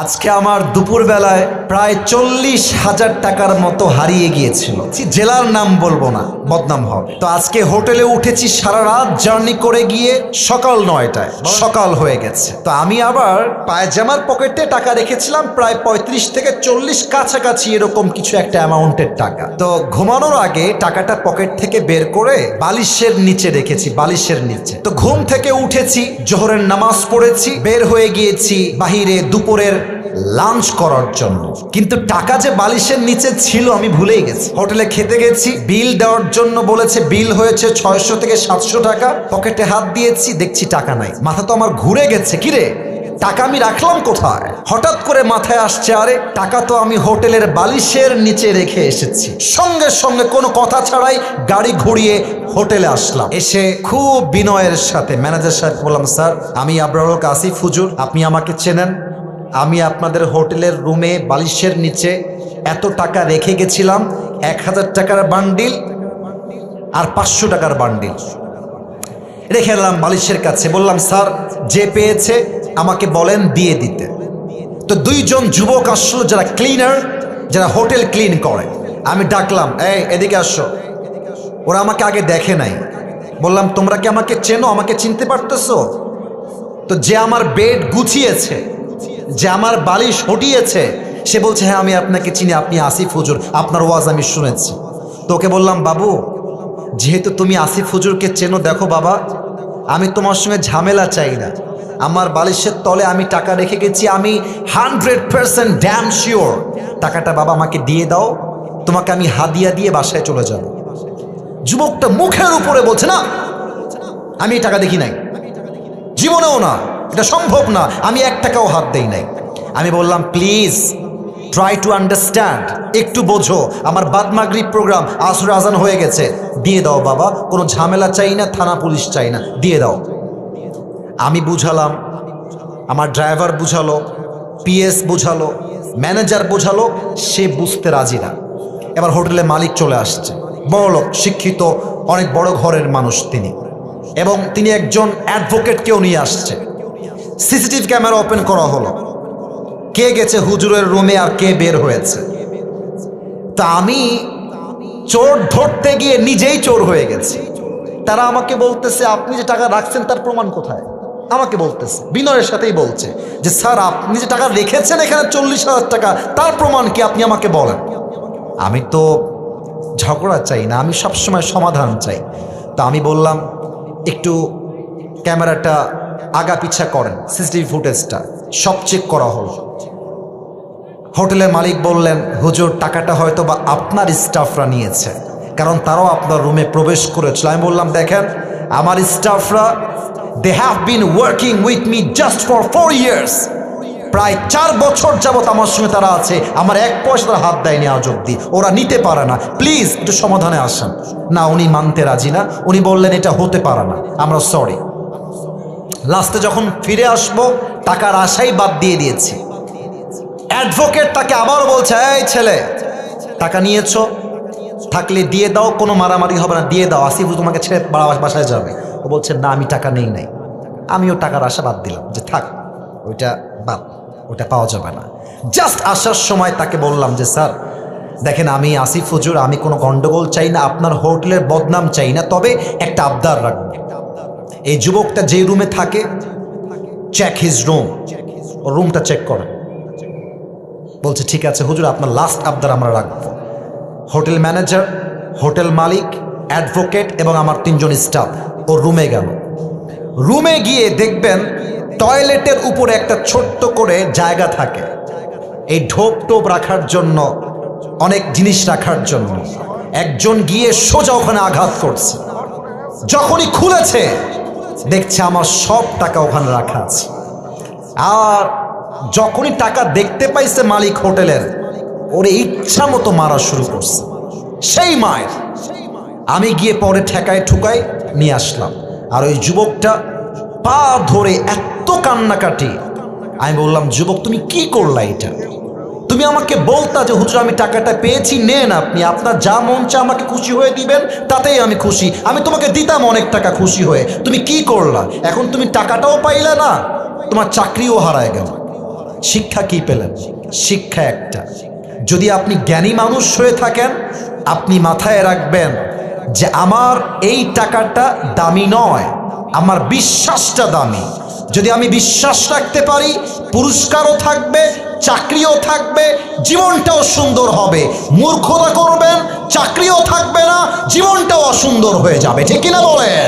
আজকে আমার দুপুর বেলায় প্রায় 40,000 টাকার মতো হারিয়ে গিয়েছিল। জেলার নাম বলবো না, বদনাম হবে। তো আজকে হোটেলে উঠেছি, সারা রাত জার্নি করে গিয়ে সকাল 9টায় সকাল হয়ে গেছে। তো আমি আবার পায়জামার পকেটে টাকা রেখেছিলাম প্রায় 35 থেকে 40 কাছাকাছি এরকম কিছু একটা অ্যামাউন্টের টাকা। তো ঘুমানোর আগে টাকাটা পকেট থেকে বের করে বালিশের নিচে রেখেছি, বালিশের নিচে। তো ঘুম থেকে উঠেছি, জোহরের নামাজ পড়েছি, বের হয়ে গিয়েছি বাহিরে দুপুরের লাঞ্চ করার জন্য। কিন্তু টাকা যে বালিশের নিচে ছিল আমি ভুলেই গেছি। হোটেলে খেতে গেছি, বিল দেওয়ার জন্য বলেছে, বিল হয়েছে 600 থেকে 700 টাকা। পকেটে হাত দিয়েছি, দেখছি টাকা নাই। মাথা তো আমার ঘুরে গেছে, কিরে টাকা আমি রাখলাম কোথায়? হঠাৎ করে মাথায় আসছে, আরে টাকা তো আমি হোটেলের বালিশের নিচে রেখে এসেছি। সঙ্গে সঙ্গে কোনো কথা ছাড়াই গাড়ি ঘুরিয়ে হোটেলে আসলাম। এসে খুব বিনয়ের সাথে ম্যানেজার সাহেব বললাম, স্যার আমি আবরারুল হক আসিফ হুজুর, আপনি আমাকে চেনেন। আমি আপনাদের হোটেলের রুমে বালিশের নিচে এত টাকা রেখে গেছিলাম, 1000 টাকার বান্ডিল আর 500 টাকার বান্ডিল রেখে এলাম বালিশের কাছে। বললাম, স্যার যে পেয়েছে আমাকে বলেন দিয়ে দিতে। তো দুইজন যুবক আসলো, যারা ক্লিনার, যারা হোটেল ক্লিন করে। আমি ডাকলাম, এই এদিকে আসো। ওরা আমাকে আগে দেখে নাই। বললাম, তোমরা কি আমাকে চেনো, আমাকে চিনতে পারতেছো? তো যে আমার বেড গুছিয়েছে, যে আমার বালিশ হটিয়েছে, সে বলছে, হ্যাঁ আমি আপনাকে চিনি, আপনি আসিফ হুজুর, আপনার ওয়াজ আমি শুনেছি। তোকে বললাম, বাবু যেহেতু তুমি আসিফ হুজুরকে চেনো, দেখো বাবা আমি তোমার সঙ্গে ঝামেলা চাই না। আমার বালিশের তলে আমি টাকা রেখে গেছি, আমি 100% ড্যাম শিওর টাকাটা বাবা আমাকে দিয়ে দাও, তোমাকে আমি হাদিয়া দিয়ে বাসায় চলে যাব। যুবকটা মুখের উপরে বলছে, না আমি এই টাকা দেখি নাই, জীবনেও না, এটা সম্ভব না, আমি 1 টাকাও হাত দেই নাই। আমি বললাম, প্লিজ ট্রাই টু আন্ডারস্ট্যান্ড, একটু বোঝো, আমার বাদ মাগরিব প্রোগ্রাম, আসর আজান হয়ে গেছে, দিয়ে দাও বাবা, কোনো ঝামেলা চাই না, থানা পুলিশ চাই না, দিয়ে দাও। আমি বুঝালাম, আমার ড্রাইভার বুঝালো, পিএস বুঝালো, ম্যানেজার বুঝালো, সে বুঝতে রাজি না। এবার হোটেলে মালিক চলে আসছে, বড়লোক, শিক্ষিত, অনেক বড় ঘরের মানুষ তিনি, এবং তিনি একজন অ্যাডভোকেটকেও নিয়ে আসছে। সিসিটিভি ক্যামেরা ওপেন করা হলো, কে গেছে হুজুরের রুমে আর কে বের হয়েছে। তা আমি চোর ধরতে গিয়ে নিজেই চোর হয়ে গেছি। তারা আমাকে বলতেছে, আপনি যে টাকা রাখছেন তার প্রমাণ কোথায়? আমাকে বলতেছে, বিনয়ের সাথেই বলছে যে, স্যার আপনি যে টাকা রেখেছেন এখানে 40,000 টাকা, তার প্রমাণ কি আপনি আমাকে বলেন। আমি তো ঝগড়া চাই না, আমি সবসময় সমাধান চাই। তা আমি বললাম, একটু ক্যামেরাটা আগা পিছা করেন, সিসিটিভি ফুটেজটা সব চেক করা হলো। হোটেলের মালিক বললেন, হুজুর টাকাটা হয়তো বা আপনার স্টাফরা নিয়েছে, কারণ তারাও আপনার রুমে প্রবেশ করেছিল। আমি বললাম, দেখেন আমার স্টাফরা, they have been working with me just for 4 years, প্রায় 4 বছর যাবত আমার সঙ্গে তারা আছে, আমার 1 পয়সা তারা হাত দেয়নি আজ অব্দি, ওরা নিতে পারে না, প্লিজ একটু সমাধানে আসেন। না, উনি মানতে রাজি না, উনি বললেন এটা হতে পারে না, আমরা সরি। লাস্টে যখন ফিরে আসবো, টাকার আশাই বাদ দিয়ে দিয়েছি। অ্যাডভোকেট তাকে আবার বলছে, এই ছেলে টাকা নিয়েছো, থাকলে দিয়ে দাও, কোনো মারামারি হবে না, দিয়ে দাও, আসিফ তোমাকে ছেড়ে বাসায় যাবে। ও বলছে, না আমি টাকা নেই নাই। আমিও টাকার আশা বাদ দিলাম, যে থাক ওইটা বাদ, ওটা পাওয়া যাবে না। জাস্ট আসার সময় তাকে বললাম যে, স্যার দেখেন আমি আসিফ হুজুর, আমি কোনো গন্ডগোল চাই না, আপনার হোটেলের বদনাম চাই না, তবে একটা আবদার রাখবো। এই যুবকটা যে রুমে থাকে, চেক হিজ রুম, ও রুমটা চেক করেন। বলছে, ঠিক আছে হুজুর, আপনার লাস্ট আবদার আমরা রাখবো। হোটেল ম্যানেজার, হোটেল মালিক, অ্যাডভোকেট এবং আমার 3 জন স্টাফ ও রুমে গেল। রুমে গিয়ে দেখবেন টয়লেটের উপরে একটা ছোট্ট করে জায়গা থাকে, এই ঢোপ টোপ রাখার জন্য, অনেক জিনিস রাখার জন্য। একজন গিয়ে সোজা ওখানে আঘাত করছে। যখনই খুলেছে দেখছে আমার সব টাকা ওখানে রাখা আছে। আর যখনই টাকা দেখতে পাইছে মালিক হোটেলের, ওরে ইচ্ছা মতো মারা শুরু করছে। সেই মায়ের আমি গিয়ে পরে ঠেকায় ঠুকায় নিয়ে আসলাম। আর ওই যুবকটা পা ধরে এত কান্নাকাটি। আমি বললাম, যুবক তুমি কি করলা এটা? তুমি আমাকে বলতা যে হুজুর আমি টাকাটা পেয়েছি, নেন আপনি, আপনার যা মন চা আমাকে খুশি হয়ে দিবেন, তাতেই আমি খুশি, আমি তোমাকে দিতাম অনেক টাকা খুশি হয়ে। তুমি কি করলা? এখন তুমি টাকাটাও পাইলা না, তোমার চাকরিও হারায় গেল। শিক্ষা কি পেলেন? শিক্ষা একটা, যদি আপনি জ্ঞানী মানুষ হয়ে থাকেন, আপনি মাথায় রাখবেন যে আমার এই টাকাটা দামি নয়, আমার বিশ্বাসটা দামি। যদি আমি বিশ্বাস রাখতে পারি, পুরস্কারও থাকবে, চাকরিও থাকবে, জীবনটাও সুন্দর হবে। মূর্খতা করবেন, চাকরিও থাকবে না, জীবনটাও অসুন্দর হয়ে যাবে। ঠিক কিনা বলেন?